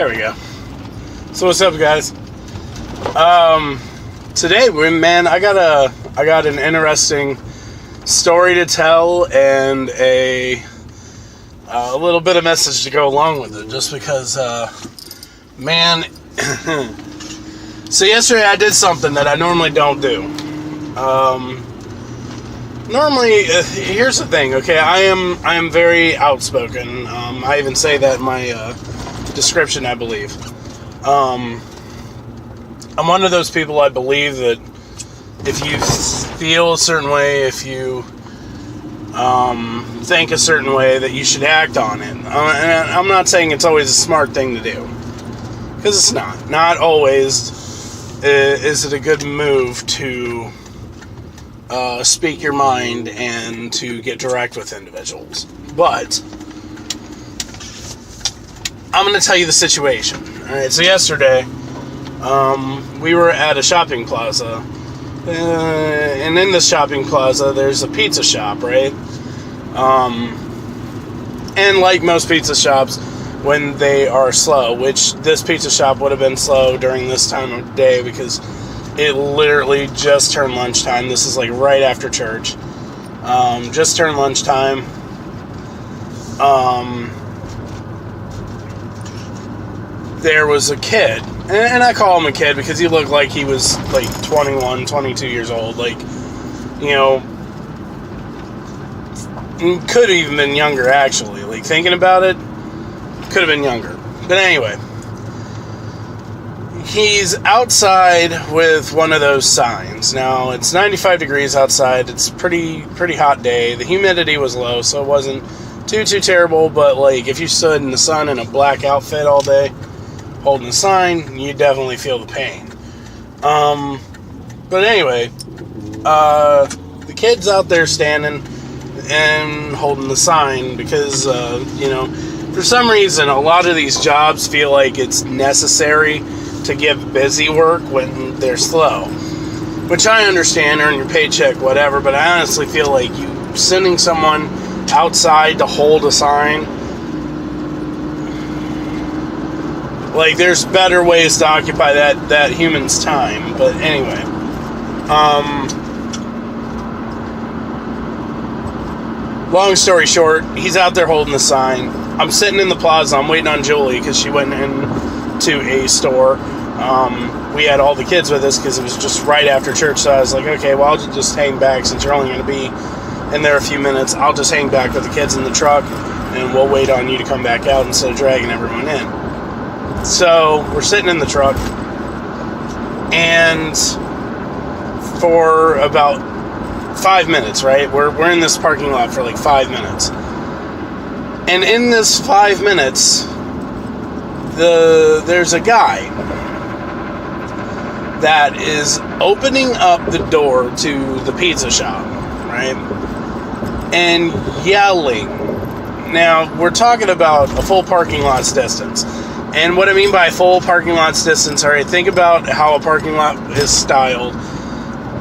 There we go. So what's up, guys? Today, man, I got an interesting story to tell and a little bit of message to go along with it. Just because, man. So yesterday I did something that I normally don't do. Normally, here's the thing. Okay, I am very outspoken. I even say that in my description, I believe. I'm one of those people. I believe that if you feel a certain way, if you think a certain way, that you should act on it. And I'm not saying it's always a smart thing to do, because it's not. Not always is it a good move to speak your mind and to get direct with individuals. But I'm going to tell you the situation. Alright, so yesterday, we were at a shopping plaza, and in this shopping plaza, there's a pizza shop, right? And like most pizza shops, when they are slow, which this pizza shop would have been slow during this time of day, because it literally just turned lunchtime. This is like right after church. Just turned lunchtime. There was a kid, and I call him a kid because he looked like he was like 21, 22 years old. Like, you know, could have even been younger, actually. Like, thinking about it, could have been younger. But anyway, he's outside with one of those signs. Now, it's 95 degrees outside. It's pretty hot day. The humidity was low, so it wasn't too terrible. But, like, if you stood in the sun in a black outfit all day, holding a sign, you definitely feel the pain. But anyway, the kid's out there standing and holding the sign because, you know, for some reason, a lot of these jobs feel like it's necessary to give busy work when they're slow. Which I understand, earn your paycheck, whatever, but I honestly feel like you sending someone outside to hold a sign, like, there's better ways to occupy that human's time. But anyway, long story short, he's out there holding the sign. I'm sitting in the plaza. I'm waiting on Julie because she went into a store. We had all the kids with us because it was just right after church. So I was like, okay, well, I'll just hang back since you're only going to be in there a few minutes. I'll just hang back with the kids in the truck, and we'll wait on you to come back out instead of dragging everyone in. So we're sitting in the truck, and for about 5 minutes, right? We're in this parking lot for like 5 minutes. And in this 5 minutes, there's a guy that is opening up the door to the pizza shop, right? And yelling. Now, we're talking about a full parking lot's distance. And what I mean by full parking lot's distance, alright, think about how a parking lot is styled.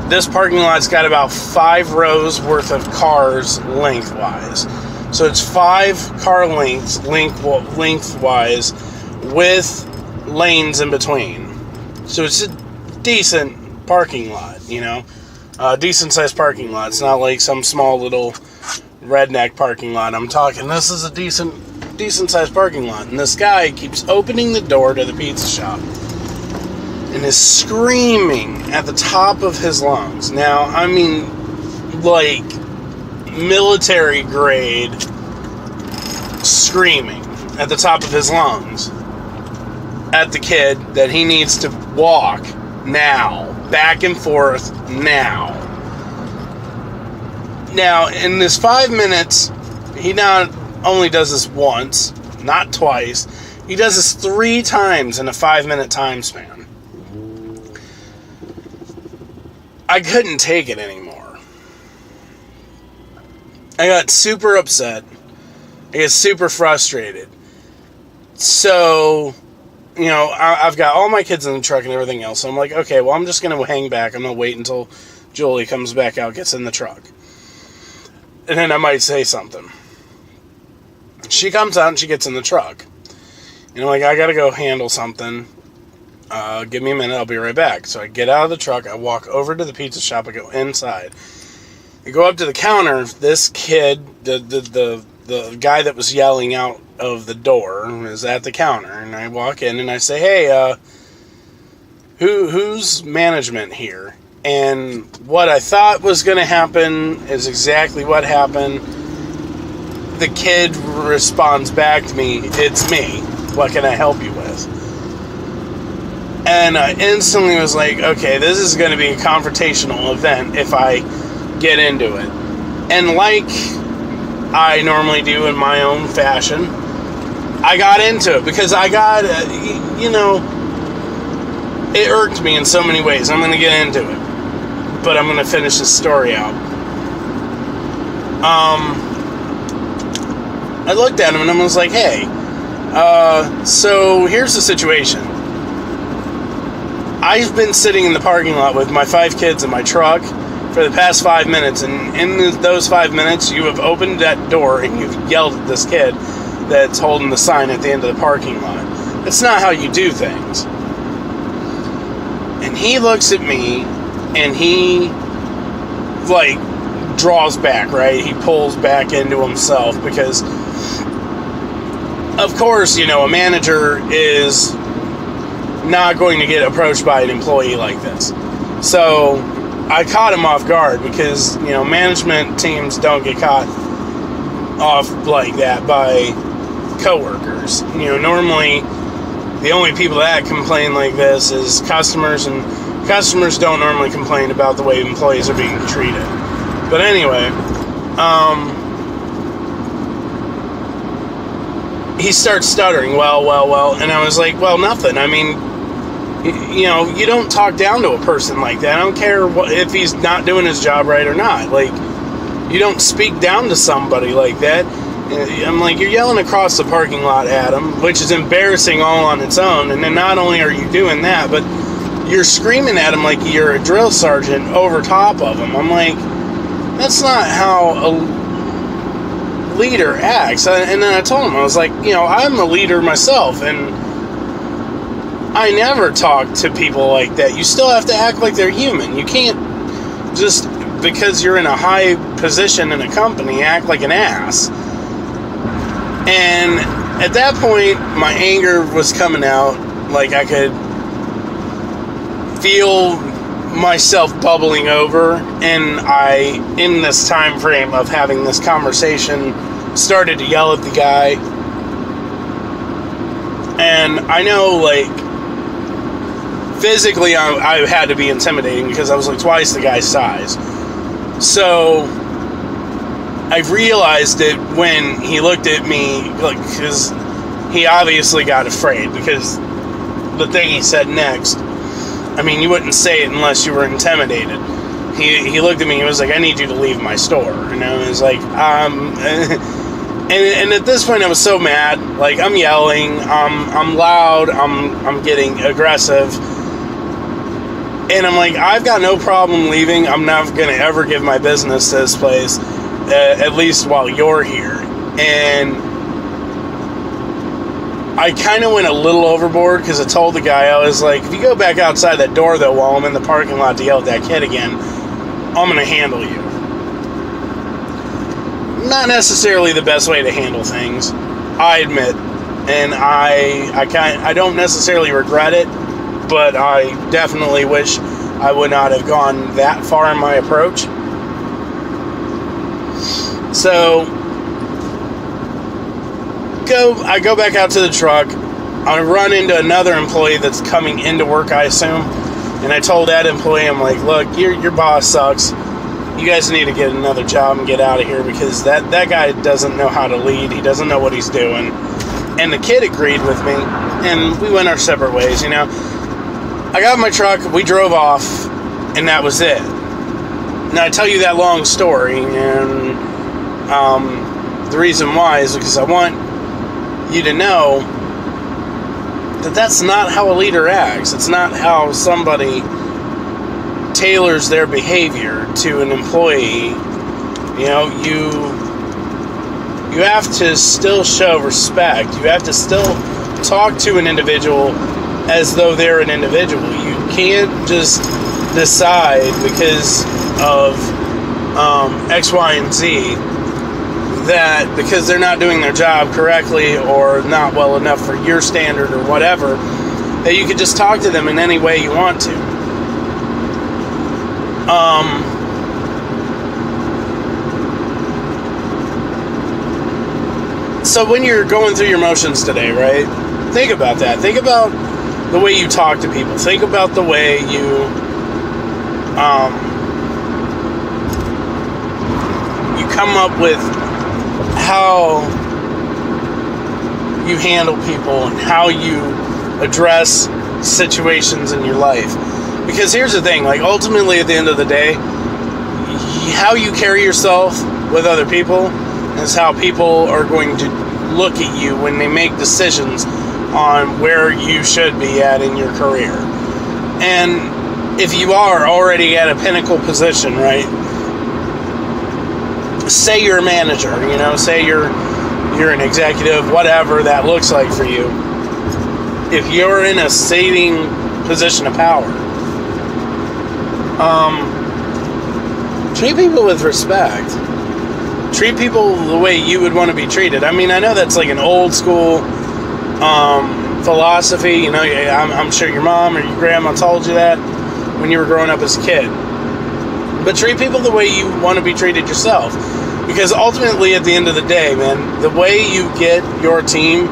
This parking lot's got about 5 rows worth of cars lengthwise. So it's 5 car lengths lengthwise with lanes in between. So it's a decent parking lot, you know. Decent sized parking lot. It's not like some small little redneck parking lot. I'm talking, this is a decent sized parking lot. And this guy keeps opening the door to the pizza shop and is screaming at the top of his lungs. Now, I mean, like, military grade screaming at the top of his lungs at the kid that he needs to walk now, back and forth now. Now, in this 5 minutes, he not only does this once, not twice, he does this 3 times in a 5 minute time span. I couldn't take it anymore. I got super upset. I get super frustrated. So, you know, I've got all my kids in the truck and everything else. So I'm like, okay, well, I'm just going to hang back. I'm going to wait until Julie comes back out, gets in the truck. And then I might say something. She comes out and she gets in the truck. And I'm like, I gotta go handle something. Give me a minute, I'll be right back. So I get out of the truck, I walk over to the pizza shop, I go inside. I go up to the counter, this kid, the guy that was yelling out of the door is at the counter, and I walk in and I say, hey, who's management here? And what I thought was going to happen is exactly what happened. The kid responds back to me, it's me. What can I help you with? And I instantly was like, okay, this is going to be a confrontational event if I get into it. And like I normally do in my own fashion, I got into it because I got, it irked me in so many ways. I'm going to get into it. But I'm going to finish this story out. I looked at him and I was like, hey, so here's the situation. I've been sitting in the parking lot with my 5 kids in my truck for the past 5 minutes, and in those 5 minutes, you have opened that door and you've yelled at this kid that's holding the sign at the end of the parking lot. That's not how you do things. And he looks at me, and he, draws back, right? He pulls back into himself because, of course, a manager is not going to get approached by an employee like this. So I caught him off guard because, management teams don't get caught off like that by coworkers. Normally the only people that complain like this is customers, and customers don't normally complain about the way employees are being treated. But anyway, he starts stuttering, well, and I was like, well, nothing. I mean, you don't talk down to a person like that. I don't care if he's not doing his job right or not. You don't speak down to somebody like that. I'm like, you're yelling across the parking lot at him, which is embarrassing all on its own. And then not only are you doing that, but you're screaming at him like you're a drill sergeant over top of him. I'm like, that's not how a leader acts. And then I told him, I was like, I'm a leader myself, and I never talk to people like that. You still have to act like they're human. You can't just, because you're in a high position in a company, act like an ass. And at that point, my anger was coming out. I could feel myself bubbling over, and I, in this time frame of having this conversation, started to yell at the guy. And I know, physically I had to be intimidating because I was twice the guy's size. So I realized it when he looked at me, because he obviously got afraid, because the thing he said next, I mean, you wouldn't say it unless you were intimidated. He looked at me, he was like, I need you to leave my store. And I was like, and at this point I was so mad. I'm yelling, I'm loud, I'm getting aggressive. And I'm like, I've got no problem leaving. I'm not going to ever give my business to this place, at least while you're here. And I kind of went a little overboard because I told the guy, I was like, if you go back outside that door, though, while I'm in the parking lot to yell at that kid again, I'm going to handle you. Not necessarily the best way to handle things, I admit. And I don't necessarily regret it, but I definitely wish I would not have gone that far in my approach. So I go back out to the truck. I run into another employee that's coming into work, I assume. And I told that employee, I'm like, look, your boss sucks. You guys need to get another job and get out of here, because that guy doesn't know how to lead. He doesn't know what he's doing. And the kid agreed with me, and we went our separate ways, I got in my truck, we drove off, and that was it. Now, I tell you that long story, and the reason why is because I want you to know that that's not how a leader acts. It's not how somebody tailors their behavior to an employee. You have to still show respect. You have to still talk to an individual as though they're an individual. You can't just decide because of X, Y, and Z that because they're not doing their job correctly or not well enough for your standard or whatever, that you could just talk to them in any way you want to. So when you're going through your motions today, right? Think about that. Think about the way you talk to people. Think about the way you come up with how you handle people and how you address situations in your life. Because here's the thing, like ultimately at the end of the day, how you carry yourself with other people is how people are going to look at you when they make decisions on where you should be at in your career. And if you are already at a pinnacle position, right? Say you're a manager, say you're an executive, whatever that looks like for you. If you're in a saving position of power, treat people with respect. Treat people the way you would want to be treated. I mean, I know that's like an old school philosophy. I'm sure your mom or your grandma told you that when you were growing up as a kid. But treat people the way you want to be treated yourself. Because ultimately, at the end of the day, man, the way you get your team,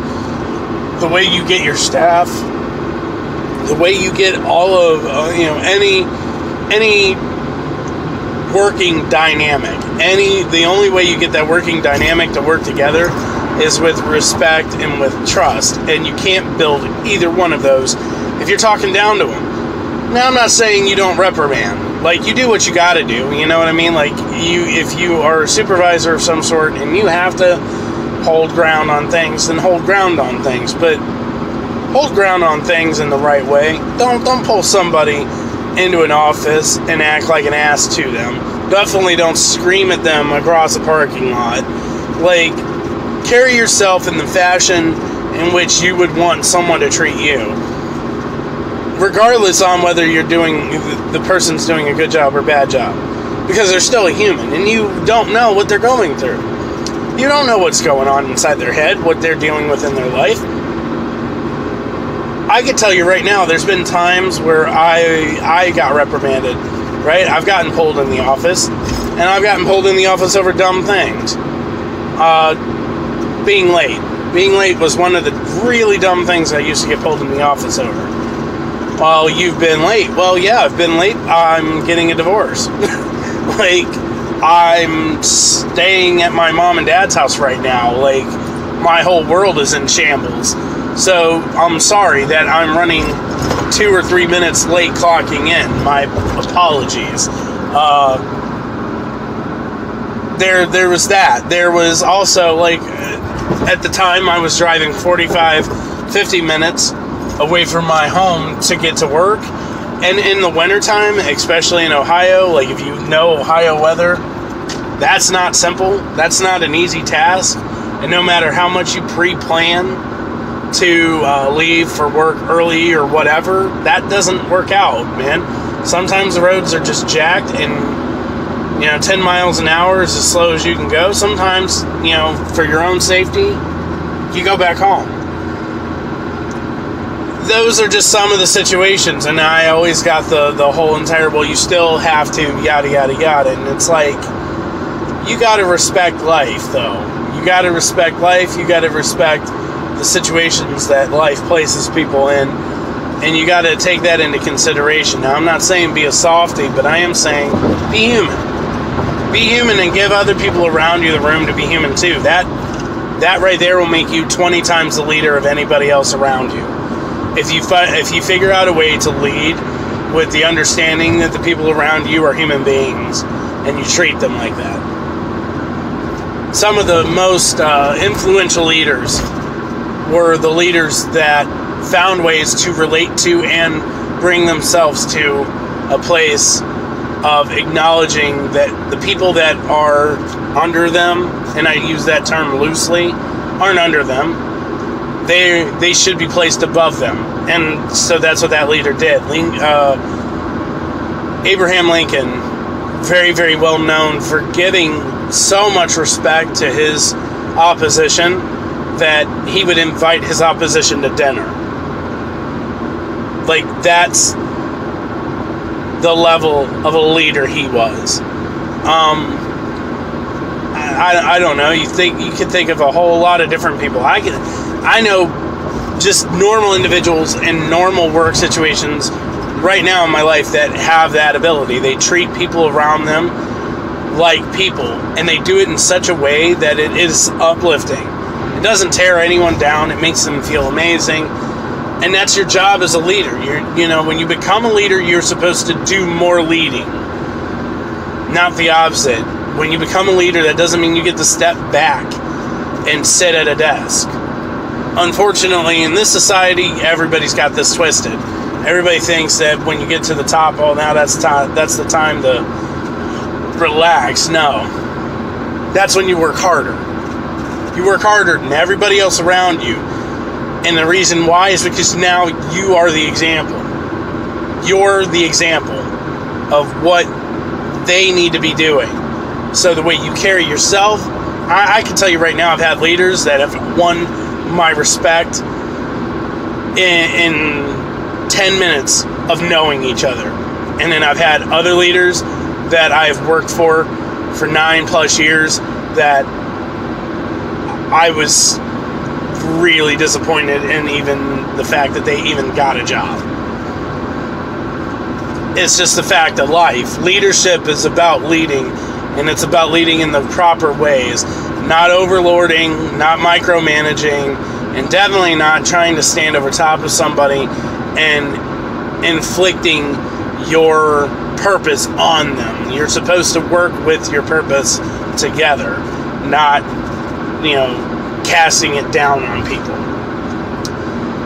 the way you get your staff, the way you get all of, any working dynamic, the only way you get that working dynamic to work together is with respect and with trust. And you can't build either one of those if you're talking down to them. Now, I'm not saying you don't reprimand. Like, you do what you gotta do, you know what I mean? Like, if you are a supervisor of some sort and you have to hold ground on things, then hold ground on things. But hold ground on things in the right way. Don't pull somebody into an office and act like an ass to them. Definitely don't scream at them across a parking lot. Like, carry yourself in the fashion in which you would want someone to treat you. Regardless on whether the person's doing a good job or bad job. Because they're still a human, and you don't know what they're going through. You don't know what's going on inside their head, what they're dealing with in their life. I can tell you right now, there's been times where I got reprimanded, right? I've gotten pulled in the office, and I've gotten pulled in the office over dumb things. Being late. Being late was one of the really dumb things I used to get pulled in the office over. Well, you've been late. Well, yeah, I've been late. I'm getting a divorce. Like, I'm staying at my mom and dad's house right now. Like, my whole world is in shambles. So, I'm sorry that I'm running 2 or 3 minutes late clocking in. My apologies. There was that. There was also, like, at the time I was driving 45, 50 minutes away from my home to get to work. And in the wintertime, especially in Ohio, like if you know Ohio weather, that's not simple. That's not an easy task. And no matter how much you pre-plan to leave for work early or whatever, that doesn't work out, man. Sometimes the roads are just jacked and 10 miles an hour is as slow as you can go. Sometimes, for your own safety, you go back home. Those are just some of the situations, and I always got the whole entire, well, you still have to, yada, yada, yada, and it's like, you gotta respect life, though. You gotta respect life, you gotta respect the situations that life places people in, and you gotta take that into consideration. Now, I'm not saying be a softie, but I am saying be human. Be human and give other people around you the room to be human, too. That right there will make you 20 times the leader of anybody else around you. If you figure out a way to lead with the understanding that the people around you are human beings and you treat them like that. Some of the most influential leaders were the leaders that found ways to relate to and bring themselves to a place of acknowledging that the people that are under them, and I use that term loosely, aren't under them. they should be placed above them. And so that's what that leader did. Abraham Lincoln, very, very well known for giving so much respect to his opposition that he would invite his opposition to dinner. Like, that's the level of a leader he was. I don't know. You could think of a whole lot of different people. I know just normal individuals in normal work situations right now in my life that have that ability. They treat people around them like people, and they do it in such a way that it is uplifting. It doesn't tear anyone down. It makes them feel amazing. And that's your job as a leader. When you become a leader, you're supposed to do more leading, not the opposite. When you become a leader, that doesn't mean you get to step back and sit at a desk. Unfortunately, in this society, everybody's got this twisted. Everybody thinks that when you get to the top, oh, now that's the time to relax. No. That's when you work harder. You work harder than everybody else around you. And the reason why is because now you are the example. You're the example of what they need to be doing. So the way you carry yourself, I can tell you right now, I've had leaders that have won my respect in 10 minutes of knowing each other. And then I've had other leaders that I've worked for 9+ years that I was really disappointed in even the fact that they even got a job. It's just the fact of life. Leadership is about leading, and it's about leading in the proper ways. Not overlording, not micromanaging, and definitely not trying to stand over top of somebody and inflicting your purpose on them. You're supposed to work with your purpose together, not, casting it down on people.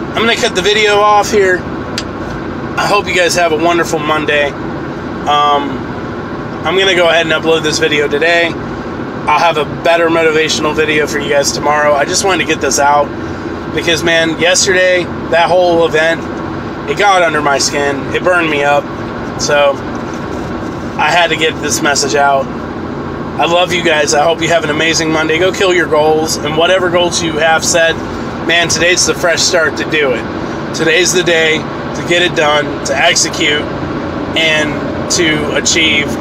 I'm going to cut the video off here. I hope you guys have a wonderful Monday. I'm going to go ahead and upload this video today. I'll have a better motivational video for you guys tomorrow. I just wanted to get this out because, man, yesterday, that whole event, it got under my skin. It burned me up. So I had to get this message out. I love you guys. I hope you have an amazing Monday. Go kill your goals. And whatever goals you have set, man, today's the fresh start to do it. Today's the day to get it done, to execute, and to achieve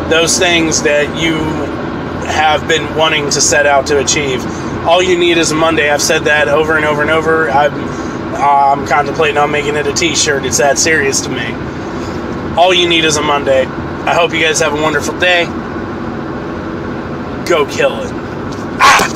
those things that you have been wanting to set out to achieve. All you need is a Monday. I've said that over and over and over. I'm contemplating on making it a t-shirt. It's that serious to me. All you need is a Monday. I hope you guys have a wonderful day. Go kill it. Ah!